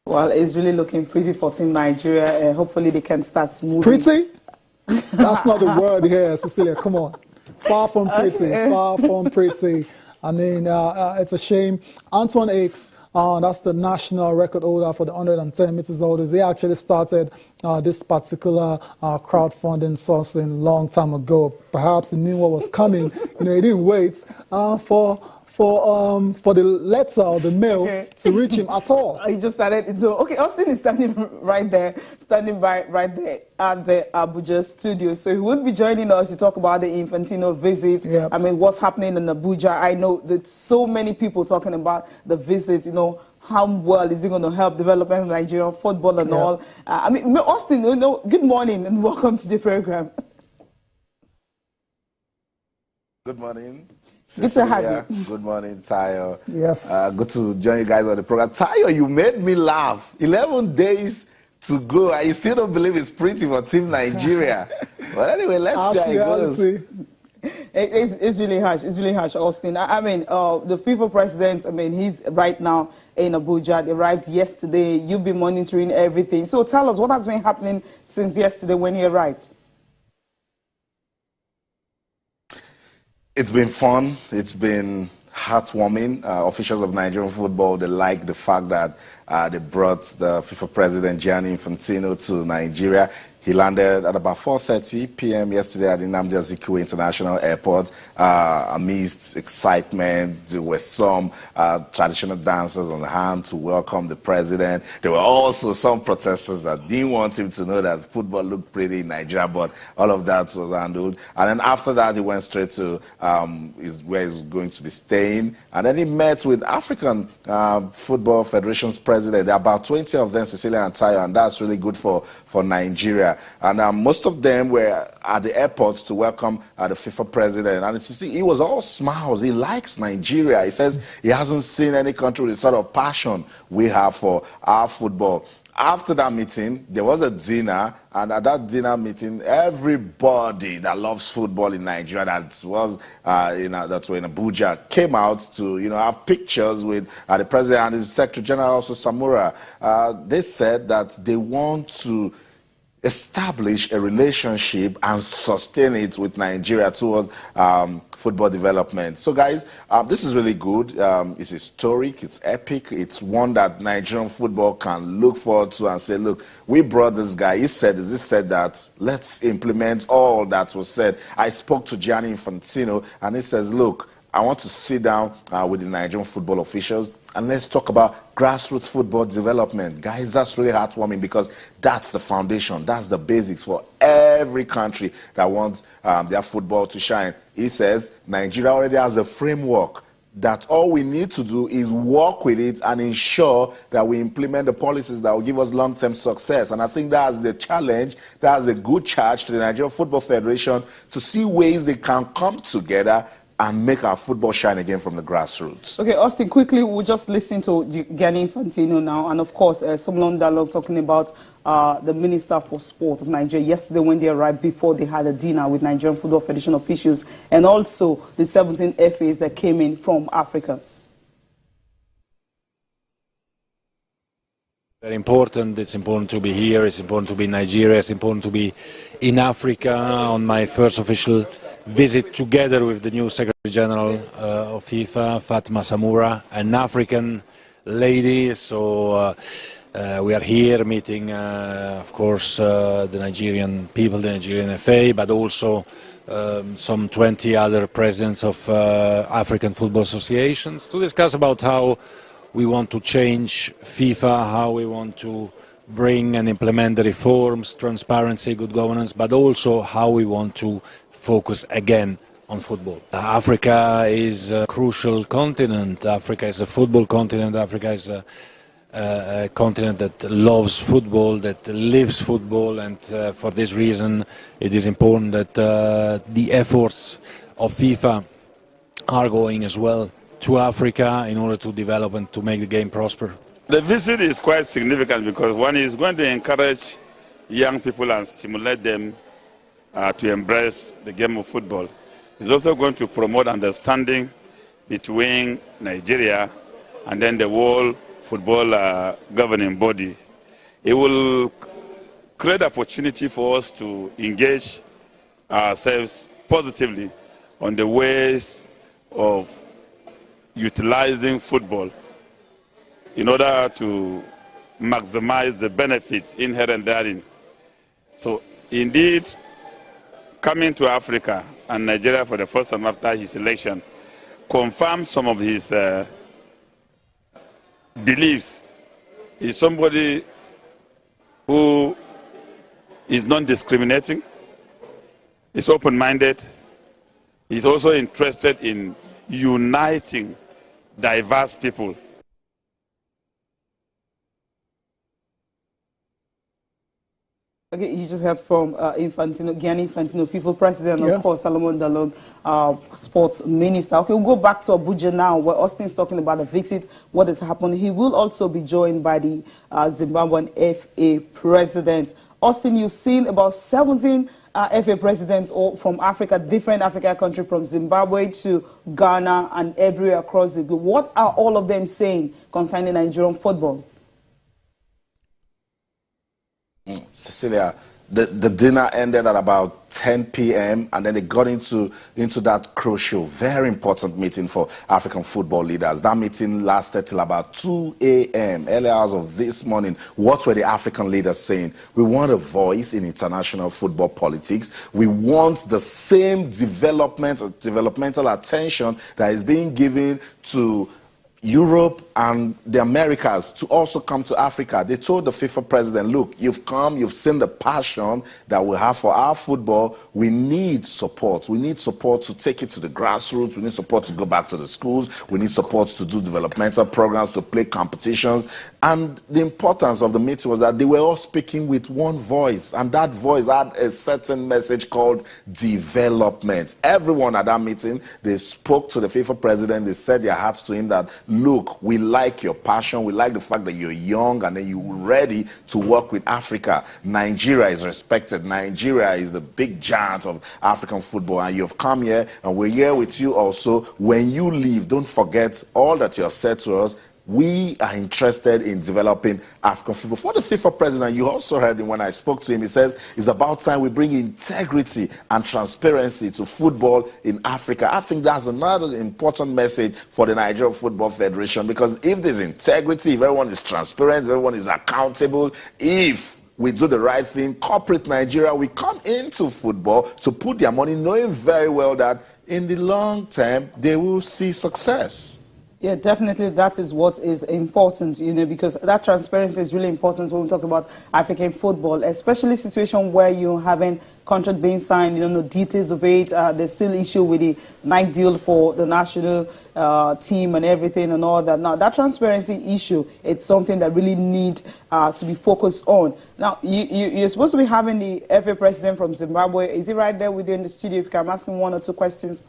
Well, it's really looking pretty for Team Nigeria. Hopefully they can start moving. Pretty? That's not the word here, Cecilia. Come on. Far from pretty. Okay. Far from pretty. I mean, it's a shame. Antoine X, that's the national record holder for the 110 meters holders. He actually started this particular crowdfunding sourcing long time ago. Perhaps he knew what was coming. He didn't wait for the letter or the mail to reach him at all. He just started. So, okay, Austin is standing right there at the Abuja studio. So he will be joining us to talk about the Infantino visit. Yep. I mean, what's happening in Abuja. I know that so many people talking about the visit, how well is it going to help development Nigerian football and all. I mean, Austin, good morning and welcome to the program. Good morning. Good to have you. Good morning, Tayo. Yes. Good to join you guys on the program. Tayo, you made me laugh. 11 days to go. I still don't believe it's pretty for Team Nigeria. But anyway, let's see how it goes. It's really harsh. It's really harsh, Austin. I mean, the FIFA president, he's right now in Abuja. They arrived yesterday. You've been monitoring everything. So tell us, what has been happening since yesterday when he arrived? It's been fun. It's been heartwarming. Officials of Nigerian football, they like the fact that they brought the FIFA president, Gianni Infantino, to Nigeria. He landed at about 4:30 p.m. yesterday at the Nnamdi Azikiwe International Airport. Amidst excitement, there were some traditional dancers on hand to welcome the president. There were also some protesters that didn't want him to know that football looked pretty in Nigeria, but all of that was handled. And then after that, he went straight to where he's going to be staying. And then he met with African Football Federation's president. There are about 20 of them, Cecilia and Tayo, and that's really good for Nigeria. And most of them were at the airport to welcome the FIFA president. And you see, he was all smiles. He likes Nigeria. He says he hasn't seen any country with the sort of passion we have for our football. After that meeting, there was a dinner, and at that dinner meeting, everybody that loves football in Nigeria that was that were in Abuja came out to have pictures with the president and his Secretary General, also Samura. They said that they want to establish a relationship and sustain it with Nigeria towards football development. So guys, this is really good. It's historic, it's epic, it's one that Nigerian football can look forward to and say, look, we brought this guy, he said this, he said that, let's implement all that was said. I spoke to Gianni Infantino and he says, look, I want to sit down with the Nigerian football officials and let's talk about grassroots football development. Guys, that's really heartwarming because that's the foundation, that's the basics for every country that wants their football to shine. He says Nigeria already has a framework that all we need to do is work with it and ensure that we implement the policies that will give us long-term success. And I think that's the challenge, that's a good charge to the Nigerian Football Federation to see ways they can come together and make our football shine again from the grassroots. Okay, Austin, quickly, we'll just listen to Gianni Infantino now. And of course, some long dialogue talking about the Minister for Sport of Nigeria yesterday when they arrived before they had a dinner with Nigerian Football Federation officials and also the 17 FAs that came in from Africa. Very important. It's important to be here. It's important to be in Nigeria. It's important to be in Africa on my first official visit together with the new Secretary General of FIFA, Fatma Samura, an African lady. So we are here meeting, of course, the Nigerian people, the Nigerian FA, but also some 20 other presidents of African football associations to discuss about how we want to change FIFA, how we want to bring and implement the reforms, transparency, good governance, but also how we want to focus again on football. Africa is a crucial continent. Africa is a football continent. Africa is a continent that loves football, that lives football, and for this reason it is important that the efforts of FIFA are going as well to Africa in order to develop and to make the game prosper. The visit is quite significant because one is going to encourage young people and stimulate them to embrace the game of football. It's also going to promote understanding between Nigeria and then the whole football governing body, it will create opportunity for us to engage ourselves positively on the ways of utilizing football in order to maximize the benefits inherent therein. So indeed, coming to Africa and Nigeria for the first time after his election confirmed some of his beliefs. He's somebody who is non-discriminating, is open-minded, is also interested in uniting diverse people. Okay, you just heard from Infantino, Gianni Infantino, FIFA president, of course, Solomon Dalong, sports minister. Okay, we'll go back to Abuja now, where Austin's talking about the visit, what has happened. He will also be joined by the Zimbabwean FA president. Austin, you've seen about 17 FA presidents from Africa, different African countries, from Zimbabwe to Ghana and everywhere across the globe. What are all of them saying concerning Nigerian football? Cecilia, the dinner ended at about 10 p.m. and then they got into that crucial, very important meeting for African football leaders. That meeting lasted till about 2 a.m., early hours of this morning. What were the African leaders saying? We want a voice in international football politics. We want the same developmental attention that is being given to Europe and the Americas to also come to Africa. They told the FIFA president, look, you've come, you've seen the passion that we have for our football. We need support. We need support to take it to the grassroots. We need support to go back to the schools. We need support to do developmental programs, to play competitions. And the importance of the meeting was that they were all speaking with one voice, and that voice had a certain message called development. Everyone at that meeting, they spoke to the FIFA president. They said their hearts to him that, look, we like your passion. We like the fact that you're young and then you're ready to work with Africa. Nigeria is respected. Nigeria is the big giant of African football, and you've come here and we're here with you also. When you leave, don't forget all that you have said to us. We are interested in developing African football. For the FIFA president, you also heard him when I spoke to him. He says it's about time we bring integrity and transparency to football in Africa. I think that's another important message for the Nigerian Football Federation, because if there's integrity, if everyone is transparent, if everyone is accountable, if we do the right thing, corporate Nigeria will come into football to put their money, knowing very well that in the long term, they will see success. Yeah, definitely that is what is important, because that transparency is really important when we talk about African football, especially situation where you haven't contract being signed, no details of it. There's still issue with the Nike deal for the national team and everything and all that. Now, that transparency issue, it's something that really need to be focused on. Now, you're supposed to be having the FA president from Zimbabwe. Is he right there with you in the studio? If you can ask him one or two questions.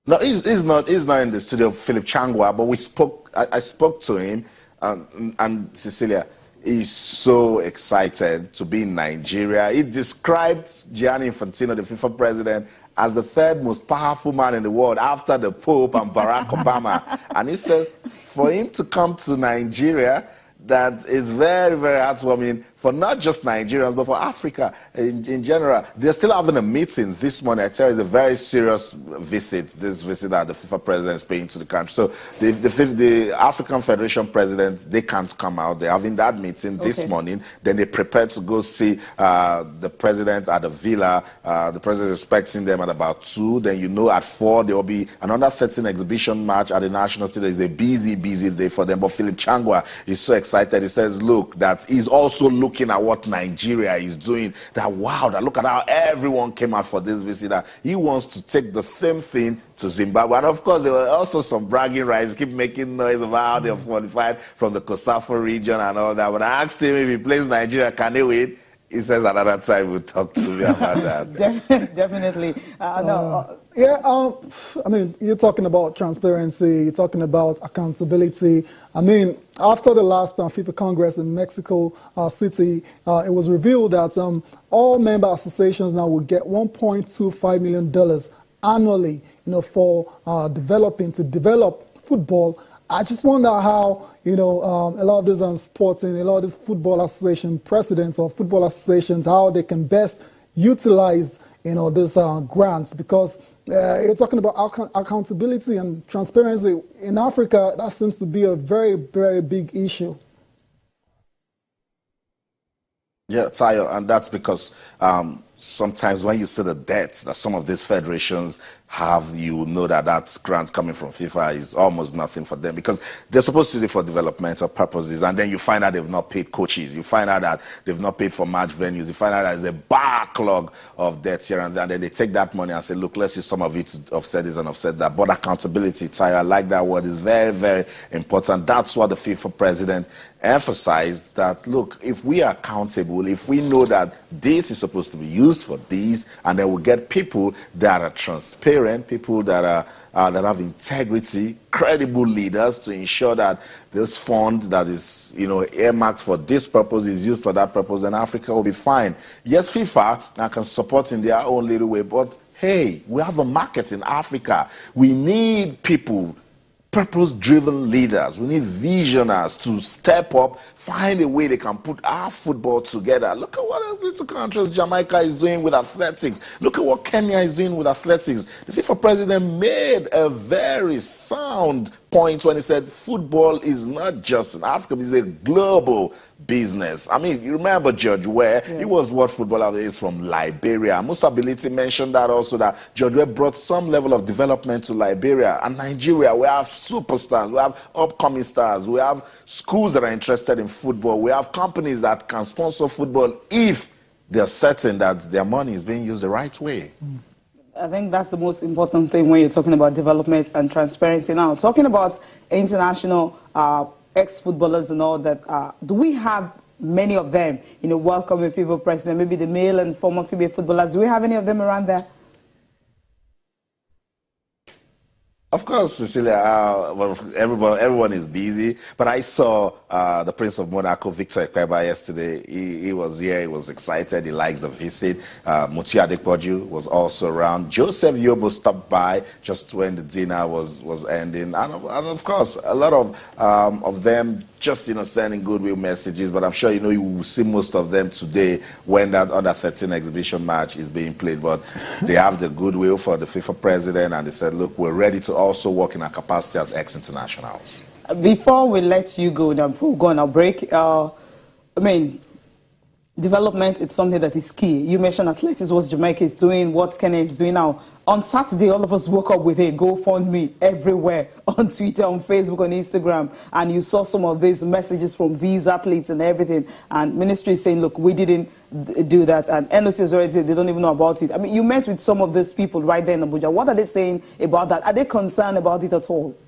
No, he's not in the studio, Philip Changwa, but I spoke to him, and Cecilia, he's so excited to be in Nigeria. He described Gianni Infantino, the FIFA president, as the third most powerful man in the world after the Pope and Barack Obama. And he says for him to come to Nigeria, that is very, very heartwarming for not just Nigerians, but for Africa in general. They're still having a meeting this morning. I tell you, it's a very serious visit, this visit that the FIFA president is paying to the country. So the African Federation presidents, they can't come out. They're having that meeting this morning. Then they prepare to go see the president at the villa. The president is expecting them at about 2. Then, at 4, there will be another 13 exhibition match at the National Stadium. It's a busy, busy day for them. But Philip Changwa is so excited. He says, look, that he's also looking at what Nigeria is doing, that wow, that look at how everyone came out for this visit, that he wants to take the same thing to Zimbabwe. And of course, there were also some bragging rights, keep making noise about how they're qualified from the Kosafo region and all that. But I asked him if he plays Nigeria, can he win? He says another time we'll talk to me about that. Definitely. I mean, you're talking about transparency, you're talking about accountability. I mean, after the last FIFA Congress in Mexico City, it was revealed that all member associations now will get $1.25 million annually, for to develop football I just wonder how, a lot of these sporting, a lot of these football association presidents or football associations, how they can best utilize, these grants, because you're talking about accountability and transparency. In Africa, that seems to be a very, very big issue. Yeah, Tayo, and that's because sometimes when you see the debts that some of these federations have, you know that grant coming from FIFA is almost nothing for them, because they're supposed to use it for developmental purposes, and then you find out they've not paid coaches, you find out that they've not paid for match venues, you find out there's a backlog of debts here and there, and then they take that money and say, look, let's use some of it to offset this and offset that. But accountability, Tayo, I like that word, is very, very important. That's what the FIFA president emphasized, that look, if we are accountable, if we know that this is supposed to be used for this, and then we get people that are transparent, people that are that have integrity, credible leaders to ensure that this fund that is earmarked for this purpose is used for that purpose, then Africa will be fine. Yes, FIFA can support in their own little way, but hey, we have a market in Africa. We need people, purpose-driven leaders. We need visionaries to step up, find a way they can put our football together. Look at what little countries Jamaica is doing with athletics. Look at what Kenya is doing with athletics. The FIFA president made a very sound point when he said football is not just in Africa, it's a global business. I mean, you remember George Weah, he was World Footballer of the Year from Liberia. Musa Bility mentioned that also, that George Weah brought some level of development to Liberia. And Nigeria, we have superstars, we have upcoming stars, we have schools that are interested in football, we have companies that can sponsor football if they're certain that their money is being used the right way. I think that's the most important thing when you're talking about development and transparency. Now, talking about international ex-footballers and all that, do we have many of them, welcoming FIFA president, maybe the male and former female footballers? Do we have any of them around there? Of course, Cecilia, everyone is busy, but I saw the Prince of Monaco, Victor Ekpeba, yesterday. He was here, he was excited, he likes the visit. Mutia Adepoju was also around. Joseph Yobo stopped by just when the dinner was ending. And of course, a lot of them just, sending goodwill messages, but I'm sure, you will see most of them today when that Under-13 exhibition match is being played. But they have the goodwill for the FIFA president, and they said, look, we're ready to also work in our capacity as ex-internationals. Before we let you go, now before we go on our break, development, it's something that is key. You mentioned athletics, what Jamaica is doing, what Kenya is doing now. On Saturday, all of us woke up with a GoFundMe everywhere, on Twitter, on Facebook, on Instagram, and you saw some of these messages from these athletes and everything, and ministry is saying, look, we didn't do that, and NOC has already said they don't even know about it. I mean, you met with some of these people right there in Abuja. What are they saying about that? Are they concerned about it at all?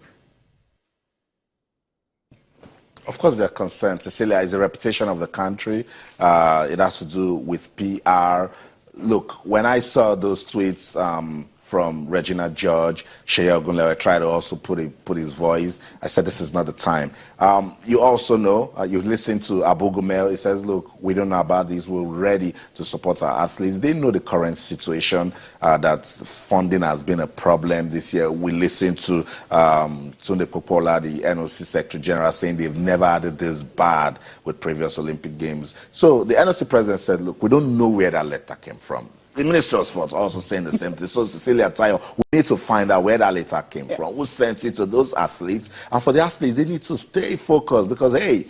Of course, they're concerned. Cecilia, is the reputation of the country. It has to do with PR. Look, when I saw those tweets from Regina George, Shea Ogunlewe tried to also put his voice, I said, this is not the time. You also know, you listen to Abu Gumel, he says, look, we don't know about this, we're ready to support our athletes. They know the current situation, that funding has been a problem this year. We listened to Tunde Popola, the NOC Secretary General, saying they've never had it this bad with previous Olympic Games. So the NOC president said, look, we don't know where that letter came from. The Minister of Sports also saying the same thing. So, Cecilia Tayo, we need to find out where that letter came from, who sent it to those athletes. And for the athletes, they need to stay focused because, hey,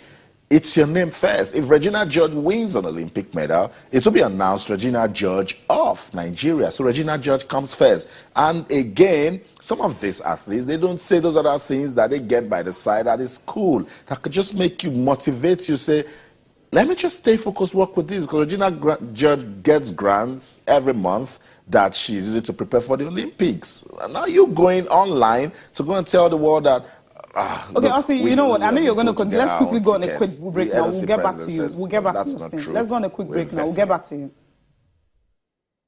it's your name first. If Regina George wins an Olympic medal, it will be announced Regina George of Nigeria. So Regina George comes first. And again, some of these athletes, they don't say those other things that they get by the side that is cool, that could just make you motivate you, say, let me just stay focused, work with this, because Regina George gets grants every month that she's using to prepare for the Olympics. And now you're going online to go and tell the world that, okay, Austin, you know what? I know you're going to. Let's quickly go on a quick break now. We'll get back to you. We'll get back to you, Austin. Let's go on a quick break now. We'll get back to you.